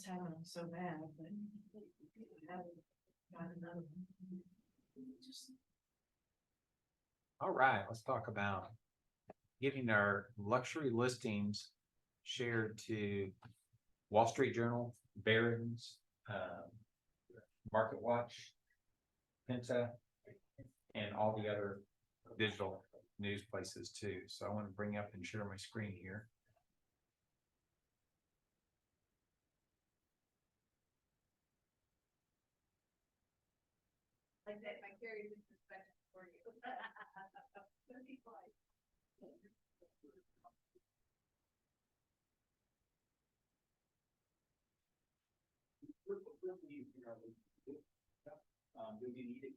miss having them so bad, but I haven't got another one. All right, let's talk about getting our luxury listings shared to Wall Street Journal, Barron's, Market Watch, Penta, and all the other digital news places too. So I want to bring up and share my screen here. Like that, my carry this perspective for you. Do you need it?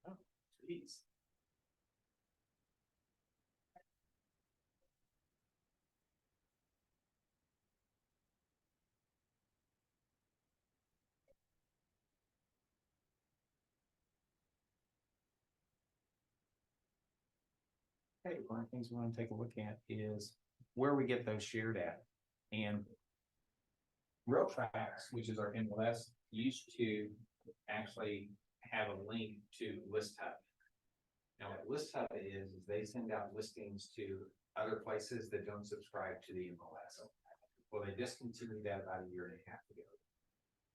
Oh, geez. Hey, one of the things we want to take a look at is where we get those shared at. And RealTracks, which is our MLS, used to actually have a link to List Hub. Now, what List Hub is they send out listings to other places that don't subscribe to the MLS. Well, they discontinued that about a year and a half ago.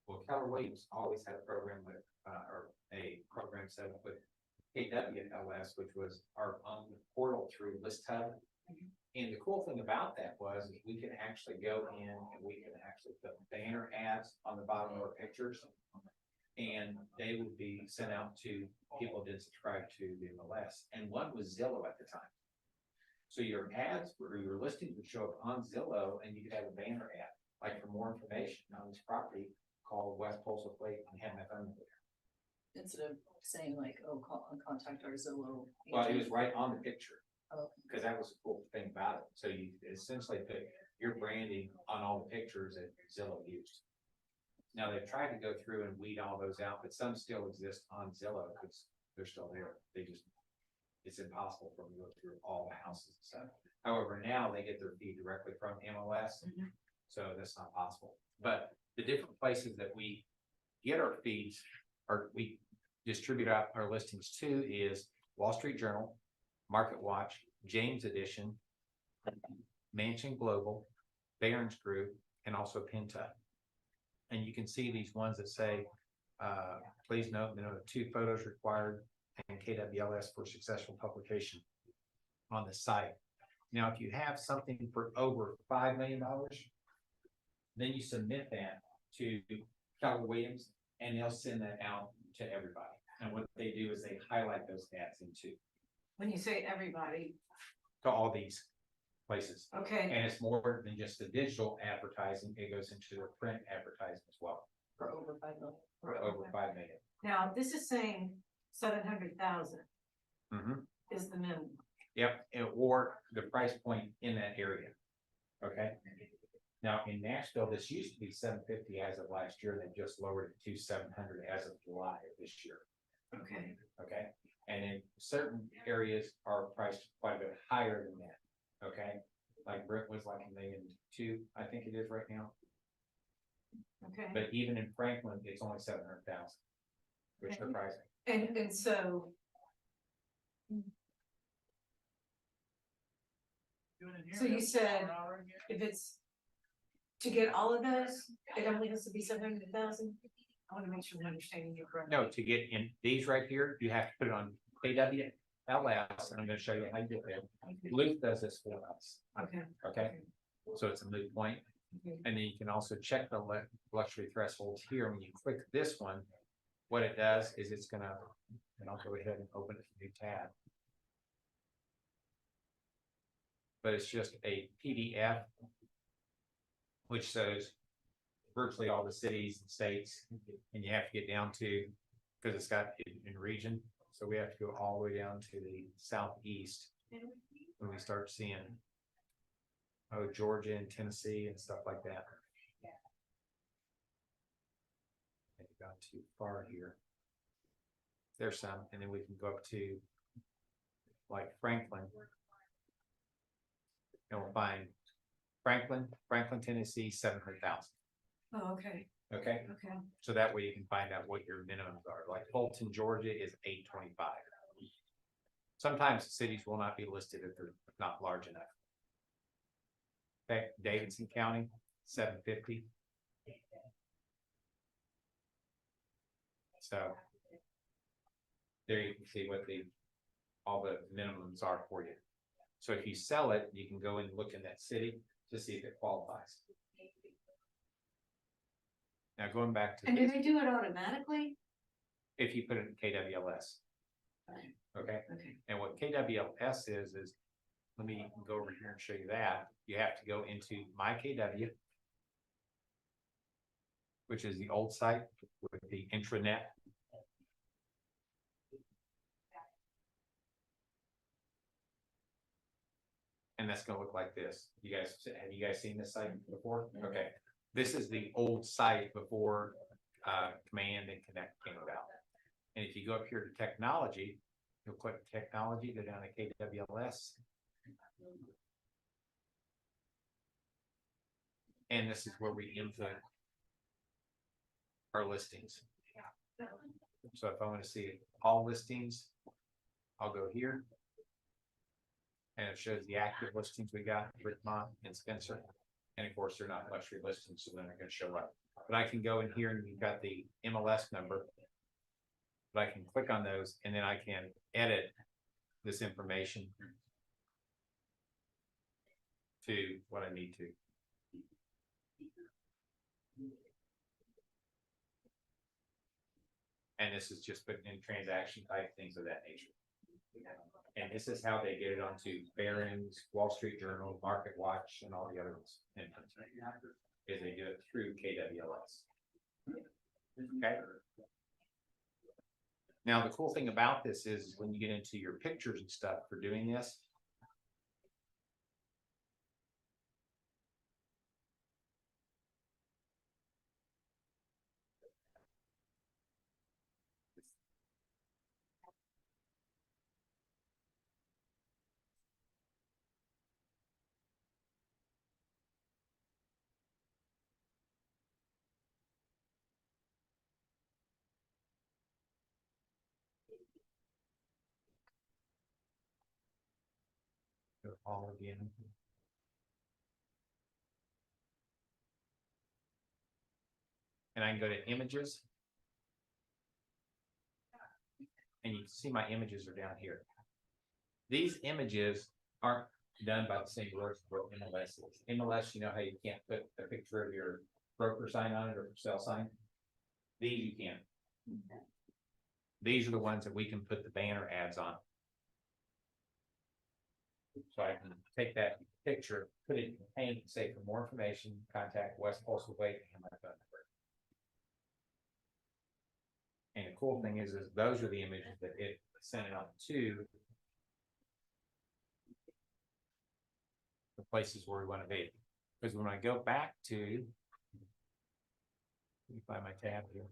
Well, Keller Williams always had a program with, or a program set up with KWLS, which was our own portal through List Hub. And the cool thing about that was we could actually go in and we could actually put banner ads on the bottom of our pictures, and they would be sent out to people who did subscribe to the MLS. And one was Zillow at the time. So your ads or your listings would show up on Zillow, and you could have a banner ad, like for more information on this property, call West Postal Fleet and have my phone number. Instead of saying like, oh, contact our Zillow. Well, it was right on the picture. Oh. Because that was the cool thing about it. So you essentially put your branding on all the pictures that Zillow used. Now they've tried to go through and weed all those out, but some still exist on Zillow because they're still there. It's impossible for them to go through all the houses and stuff. However, now they get their feed directly from MLS. So that's not possible. But the different places that we get our feeds, or we distribute out our listings to, is Wall Street Journal, Market Watch, James Edition, Mansion Global, Barron's Group, and also Penta. And you can see these ones that say, please note, 2 photos required and KWLS for successful publication on the site. Now, if you have something for over $5 million, then you submit that to Keller Williams and they'll send that out to everybody. And what they do is they highlight those ads into. When you say everybody. To all these places. Okay. And it's more than just the digital advertising, it goes into the print advertising as well. For over 5 million. For over 5 million. Now, this is saying 700,000 is the minimum. Yep, or the price point in that area. Okay. Now in Nashville, this used to be 750 as of last year. They just lowered it to 700 as of July of this year. Okay. Okay. And in certain areas are priced quite a bit higher than that. Okay. Like Brentwood's like $1.2 million, I think it is right now. Okay. But even in Franklin, it's only 700,000, which is surprising. And so. So you said if it's to get all of those, it only has to be 700,000. I want to make sure I'm understanding you correctly. No, to get in these right here, you have to put it on KWLS, and I'm going to show you how you get there. Luke does this for us. Okay. Okay. So it's a moot point. And then you can also check the luxury thresholds here. When you click this one, what it does is it's going to, and I'll go ahead and open a new tab. but it's just a PDF, which shows virtually all the cities and states, and you have to get down to, because it's got in region, so we have to go all the way down to the southeast when we start seeing, oh, Georgia and Tennessee and stuff like that. Maybe gone too far here. There's some, and then we can go up to like Franklin, and we'll find Franklin, Tennessee, 700,000. Oh, okay, Okay, okay. so that way you can find out what your minimums are. Like Fulton, Georgia is 825. Sometimes cities will not be listed if they're not large enough. Okay, Davidson County, 750. So there you can see what all the minimums are for you. So if you sell it, you can go and look in that city to see if it qualifies. Now going back to And do this, they do it automatically? if you put it in KWLS, okay? Okay. And what KWLS is let me go over here and show you that. You have to go into my KW, which is the old site with the intranet. And that's gonna look like this. Have you guys seen this site before? Okay, this is the old site before Command and Connect came about. And if you go up here to technology, you'll click technology, go down to KWLS. And this is where we input our listings. So if I want to see all listings, I'll go here. And it shows the active listings we got, Richmond and Spencer. And of course, they're not luxury listings, so they're not going to show up. But I can go in here and we've got the MLS number. But I can click on those and then I can edit this information to what I need to. And this is just putting in transaction type things of that nature. And this is how they get it onto Barron's, Wall Street Journal, Market Watch, and all the other ones. Is they do it through KWLS. Okay. Now the cool thing about this is when you get into your pictures and stuff for doing this. Go all again. And I can go to images. And you can see my images are down here. These images aren't done by the same rules as what MLS is. MLS, you know how you can't put a picture of your broker sign on it or for sale sign? These you can. These are the ones that we can put the banner ads on. So I can take that picture, put it in the pane, and say for more information, contact West Postal Wait and my phone number. And the cool thing is those are the images that it sent it on to the places where we want to be. Because when I go back to, let me find my tab here.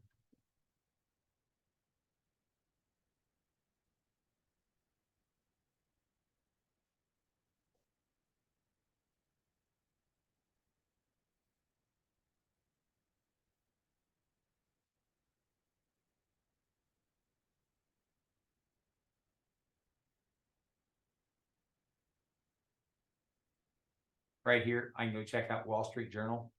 Right here, I can go check out Wall Street Journal.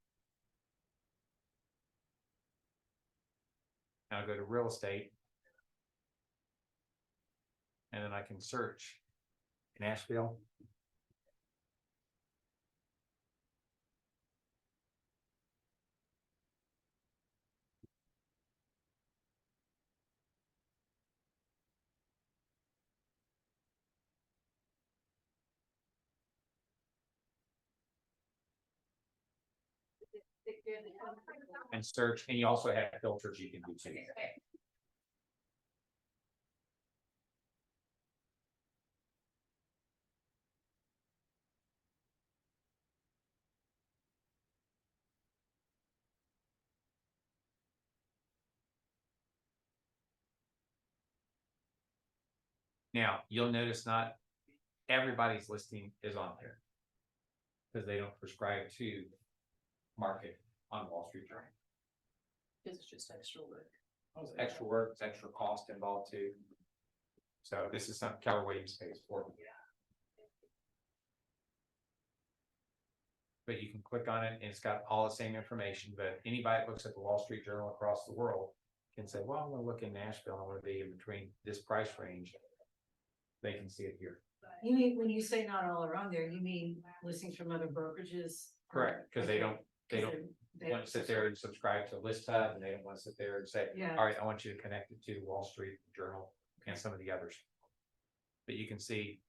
And I'll go to real estate. And then I can search Nashville. and search, and you also have filters you can do too. Now, you'll notice not everybody's listing is on here. Because they don't prescribe to market on Wall Street Journal. It's just extra work. It's extra work, it's extra cost involved too. So this is something Keller Williams pays for. But you can click on it and it's got all the same information, but anybody that looks at the Wall Street Journal across the world can say, well, I'm gonna look in Nashville, I wanna be in between this price range. They can see it here. You mean, when you say not all are on there, you mean listings from other brokerages? Correct, because they don't They want to sit there and subscribe to List Hub, and they don't want to sit there and say, Yeah. all right, I want you to connect it to Wall Street Journal and some of the others. But you can see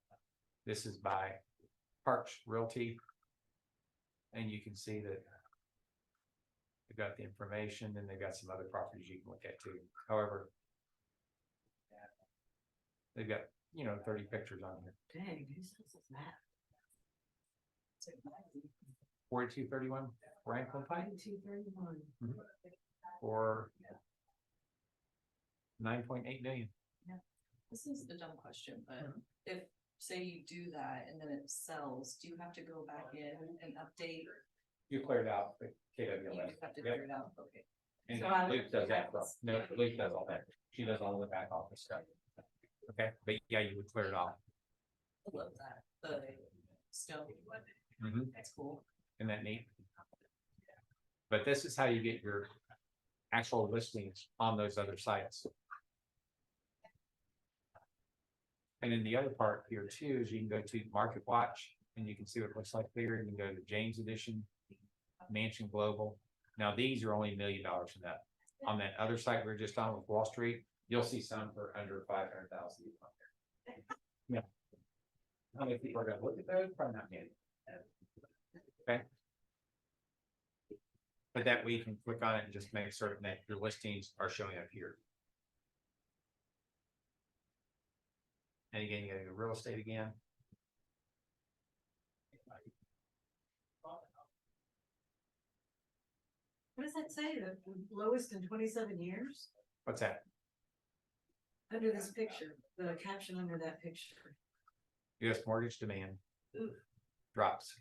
this is by Parks Realty. And you can see that they've got the information and they've got some other properties you can look at too. However, they've got, 30 pictures on here. Dang, who says it's that? 4231 Franklin Pike 231. for 9.8 million. This is a dumb question, but if, say you do that and then it sells, do you have to go back in and update? You cleared out the You KWLS. just have to Yep. clear it out, okay. And So I- Luke does that. No, Luke does all that. She does all the back office stuff. Okay, but yeah, you would clear it off. I love that, the stone, Mhm. that's cool. Isn't that neat? But this is how you get your actual listings on those other sites. And then the other part here too is you can go to Market Watch and you can see what it looks like there. You can go to James Edition, Mansion Global. Now these are only $1 million from that. On that other site we we're just on with Wall Street, you'll see some for under 500,000 on there. Yeah. How many people are gonna look at those? Probably not many. Okay. But that way you can click on it and just make certain that your listings are showing up here. And again, you gotta go real estate again. What does that say? The lowest in 27 years? What's that? Under this picture, the caption under that picture. US mortgage demand Ooh. drops.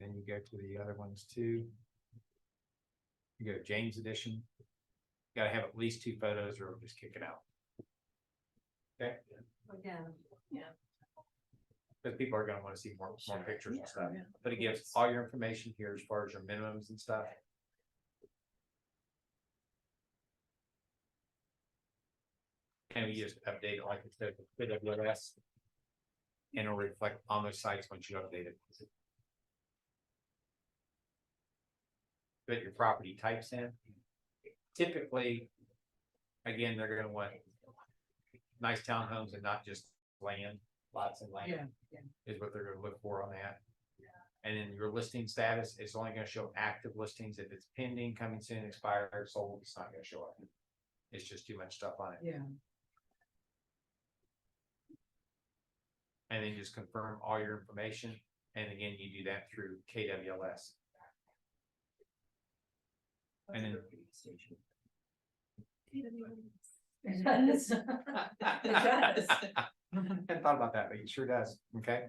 Then you go to the other ones too. You go to James Edition. You gotta have at least 2 photos or it'll just kick it out. Okay, Again. because people are gonna wanna see more pictures and stuff. Yeah. But it gives all your information here as far as your minimums and stuff. And we just update it like it said with KWS. And it'll reflect on those sites once you update it. Put your property types in. Typically, again, they're gonna want nice townhomes and not just land, lots and land. Yeah. Is what they're gonna look for on that. And then your listing status is only gonna show active listings. If it's pending, coming soon, expired, sold, it's not gonna show up. It's just too much stuff on it. Yeah. And then just confirm all your information. And again, you do that through KWLS. And then It does. It does. hadn't thought about that, but it sure does, okay?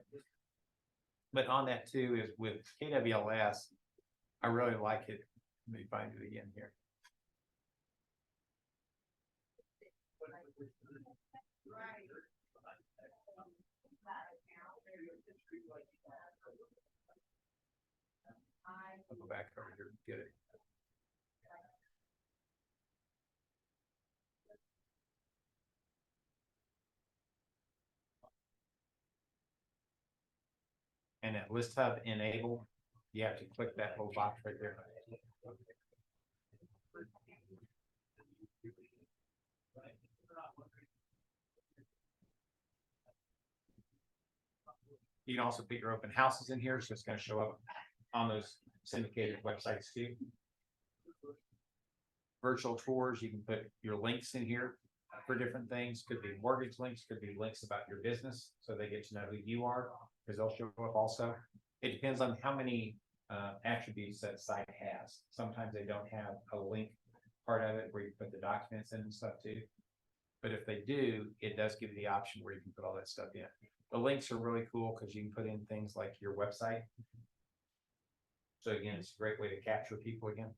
But on that too is with KWLS, I really like it. Let me find it again here. I'll go back over here and get it. And that list hub enable, you have to click that little box right there. You can also put your open houses in here, so it's gonna show up on those syndicated websites too. Virtual tours, you can put your links in here for different things, could be mortgage links, could be links about your business, so they get to know who you are, because they'll show up also. It depends on how many attributes that site has. Sometimes they don't have a link part of it where you put the documents in and stuff too. But if they do, it does give you the option where you can put all that stuff in. The links are really cool because you can put in things like your website. So again, it's a great way to capture people again.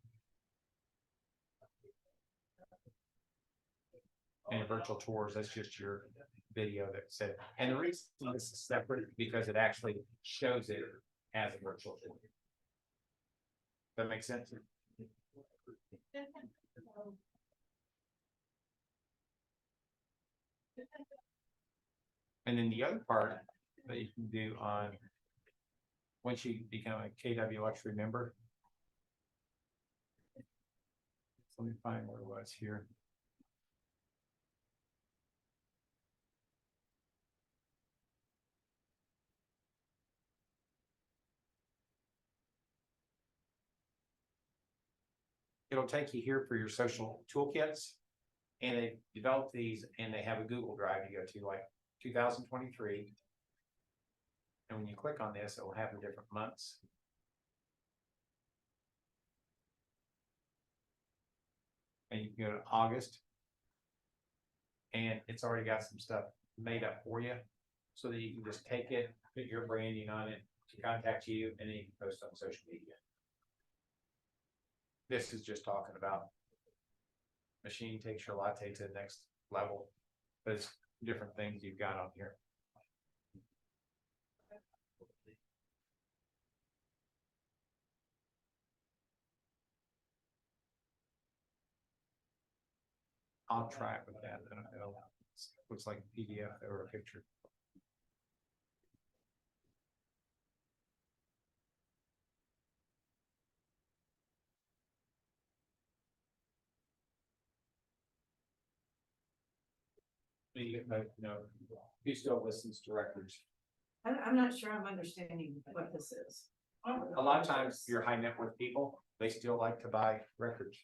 And virtual tours, that's just your video that said, and the reason this is separate because it actually shows it as a virtual tour. That makes sense? And then the other part that you can do on, once you become a KW Luxury member. Let me find where it was here. It'll take you here for your social toolkits. And they develop these and they have a Google Drive you go to, like 2023. And when you click on this, it will have the different months. And you can go to August. And it's already got some stuff made up for you so that you can just take it, put your branding on it to contact you, and then you can post on social media. This is just talking about machine takes your latte to the next level. There's different things you've got on here. I'll try it with that. I don't know. It looks like a PDF or a picture. You know, who still listens to records? I'm not sure I'm understanding what this is. A lot of times, your high net worth people, they still like to buy records.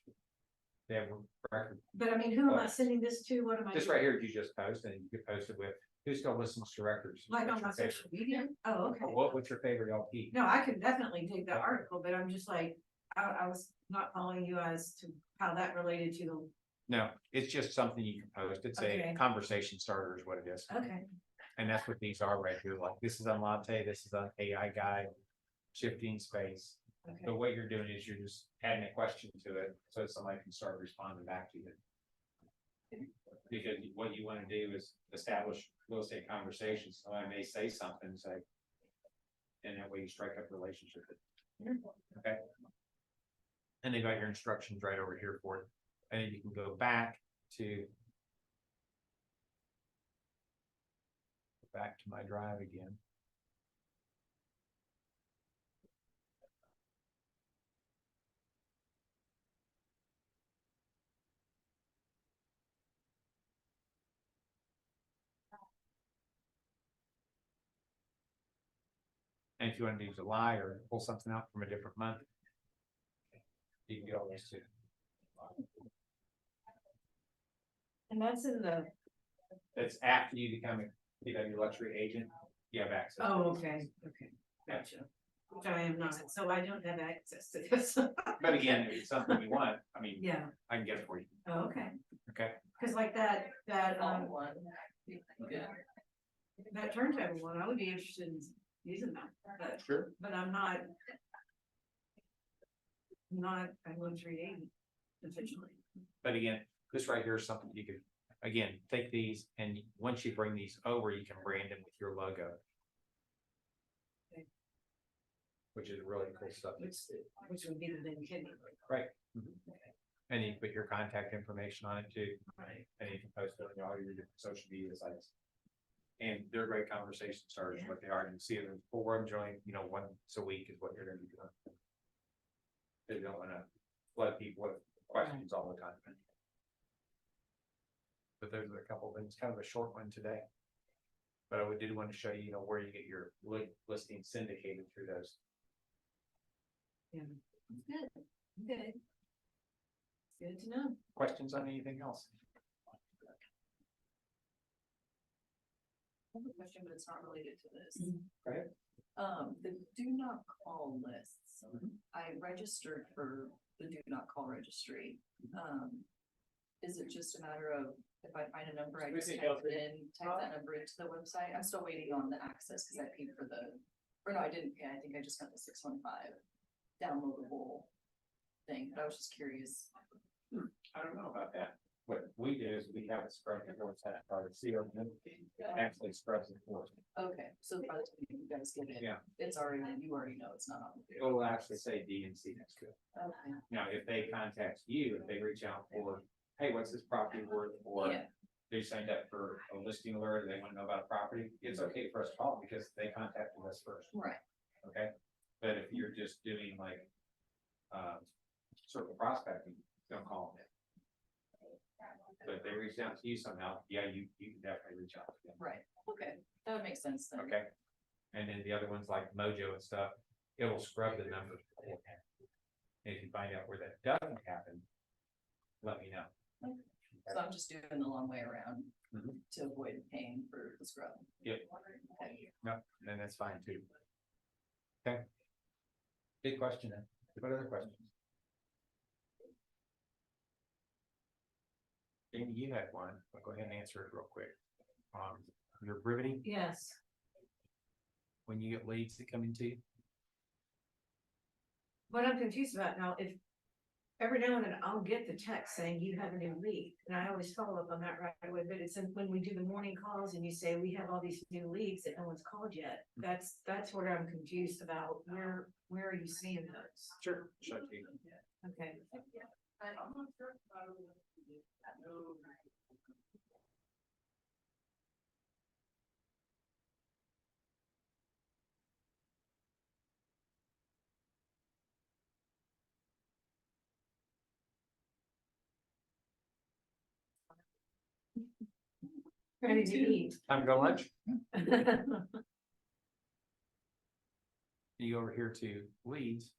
They have a record. But I mean, who am I sending this to? What am I? This right here, you just post and you can post it with who still listens to records. Like on my What's your social media? Oh, okay. what's your favorite LP? No, I could definitely dig the article, but I'm just like, I was not following you as to how that related to the. No, it's just something you can post. It's Okay. a conversation starter is what it is. Okay. And that's what these are right here. Like this is on Latte, this is on AI Guide, shifting space. Okay. But what you're doing is you're just adding a question to it so that somebody can start responding back to you. Because what you want to do is establish real estate conversations. Somebody may say something, say, and that way you strike up a relationship. Okay. And they got your instructions right over here for it. And then you can go back to my drive again. And if you want to do July or pull something out from a different month, you can do all this too. And that's in the. That's after you become your luxury agent, you have access. Oh, okay, okay, gotcha. Which I am not, so I don't have access to this. But again, if it's something you want, I mean, Yeah, I can get it for you. oh, okay, Okay. cause like that, One. Yeah. that turntable one, I would be interested in using that, Sure. but I'm not. Not a luxury agent officially. But again, this right here is something you could, again, take these and once you bring these over, you can brand them with your logo. Okay. Which is really cool stuff. Which would be the then kidney. Right. And you can put your contact information on it too. Right. And you can post it on all your different social media sites. And they're great conversation starters, what they are, and see them, four of them join, once a week is what they're gonna be doing. They don't wanna flood people with questions all the time. But those are a couple of things, kind of a short one today. But I did want to show you, where you get your listing syndicated through those. Good, good. Good to know. Questions on anything else? I have a question, but it's not related to this. Right. The do not call lists, I registered for the do not call registry. Is it just a matter of if I find a number, I just type that number into the website? I'm still waiting on the access because I paid for or no, I didn't pay. I think I just got the 615 downloadable thing, but I was just curious. I don't know about that. What we do is we have it spread before it's at our CO, actually spreads it for us. Okay, so by the time you guys get it, Yeah. it's already, you already know it's not on. It will actually say D and C next to it. Okay. Now, if they contact you, if they reach out for, hey, what's this property worth? Or Yeah. they signed up for a listing alert, they want to know about a property, it's okay for us to call because they contacted us first. Right. Okay, but if you're just doing like, circle prospecting, don't call them. But if they reach out to you somehow, yeah, you can definitely reach out to them. Right, okay, that would make sense then. Okay, and then the other ones like Mojo and stuff, it'll scrub the numbers. And if you find out where that doesn't happen, let me know. So I'm just doing the long way around Mhm. to avoid paying for the scrub. Yep. Okay. No, then that's fine too. Okay. Big question then. What other questions? Amy, you had one. I'll go ahead and answer it real quick. Your riveting, Yes, when you get leads that come into you, what I'm confused about now, if every now and then I'll get the text saying you have a new lead, and I always follow up on that right away, but it's when we do the morning calls and you say we have all these new leads that no one's called yet, that's where I'm confused about, where are you seeing those? sure, shut you. Okay. Ready to eat. Time to go lunch? You go over here to leads.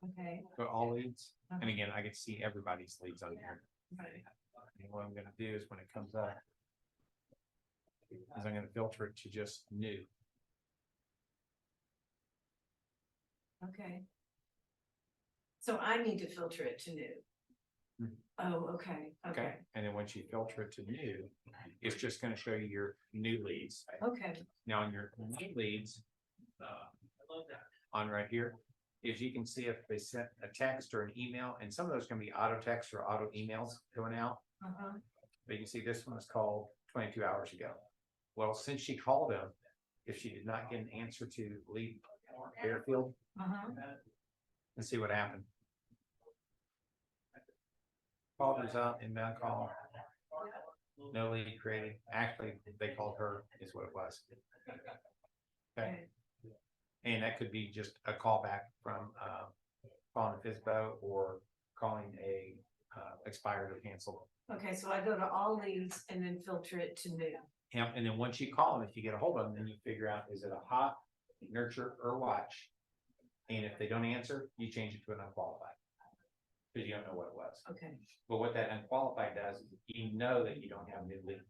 Okay. Go all leads, and again, I get to see everybody's leads on here. Right. And what I'm gonna do is when it comes up, is I'm gonna filter it to just new. Okay. So I need to filter it to new. Mhm. Oh, okay, okay, And then once you filter it to new, it's just gonna show you your new leads. okay, Now on your new leads, on right here, if you can see if they sent a text or an email, and some of those can be auto text or auto emails going out. But you can see this one was called 22 hours ago. Well, since she called him, if she did not get an answer to lead Fairfield, and see what happened. Call was out, inbound call. No lead created. Actually, they called her is what it was. Okay. And that could be just a callback from calling a FISBO or calling a expired or canceled. okay, so I go to all leads and then filter it to new. And then once you call them, if you get a hold of them, then you figure out, is it a hot, nurture, or watch? And if they don't answer, you change it to an unqualified. Because you don't know what it was. Okay, But what that unqualified does is you know that you don't have new leads.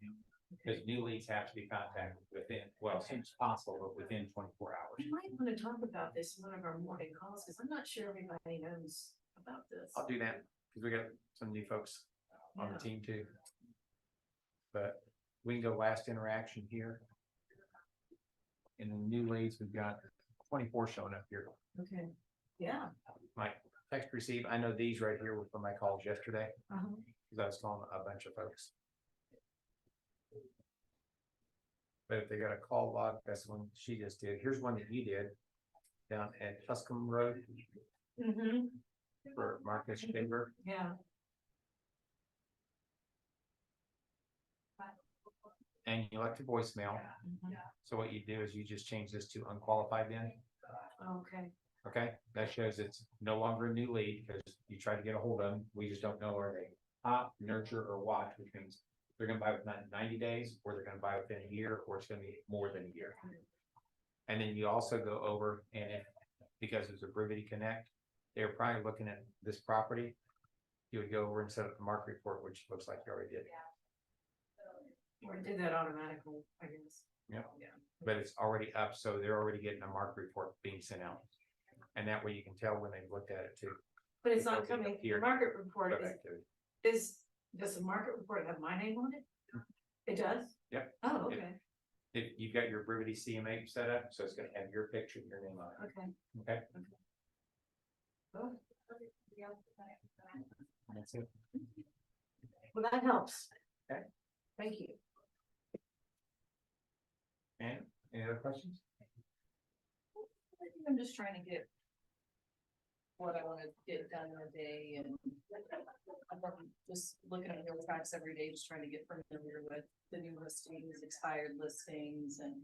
Because new leads have to be contacted within, well, as soon as possible, but within 24 hours. we might want to talk about this in one of our morning calls, because I'm not sure everybody knows about this. I'll do that, because we got some new folks on the Yeah. team too. But we can go last interaction here. In the new leads, we've got 24 showing up here. Okay, yeah. My text receive, I know these right here were from my calls yesterday, because I was calling a bunch of folks. But if they got a call log, that's one she just did. Here's one that you did down at Tuscum Road for Marcus Chamber. Yeah, and you left your voicemail. Mhm. So what you do is you just change this to unqualified then. Okay, Okay, that shows it's no longer a new lead because you tried to get a hold of them. We just don't know are they hot, nurture, or watch, which means they're gonna buy within 90 days, or they're gonna buy within a year, or it's gonna be more than a year. And then you also go over and if, because it's a Brevity Connect, they're probably looking at this property. You would go over and set up the market report, which looks like you already did. or did that automatically, I guess. Yep. Yeah. But it's already up, so they're already getting a market report being sent out. And that way you can tell when they've looked at it too. But it's not Before we coming, hear- the market report Go back to it. does the market report have my name on it? It does? Yep. Oh, It- okay, If you've got your Brevity CMA set up, so it's gonna have your picture and your name on it, okay. okay? Oh, That's it. well, that helps. Okay. Thank you. And any other questions? I think I'm just trying to get what I wanna get done in a day and I'm just looking at the facts every day, just trying to get familiar with the new listings, expired listings, and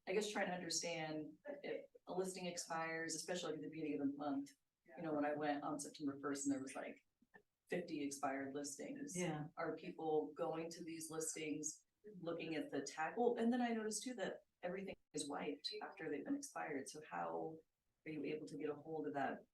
I guess trying to understand if a listing expires, especially at the beginning of the month. You know, when I went on September 1st and there was like 50 expired listings. Yeah. Are people going to these listings, looking at the tag? Well, and then I noticed too that everything is wiped after they've been expired. So how are you able to get a hold of that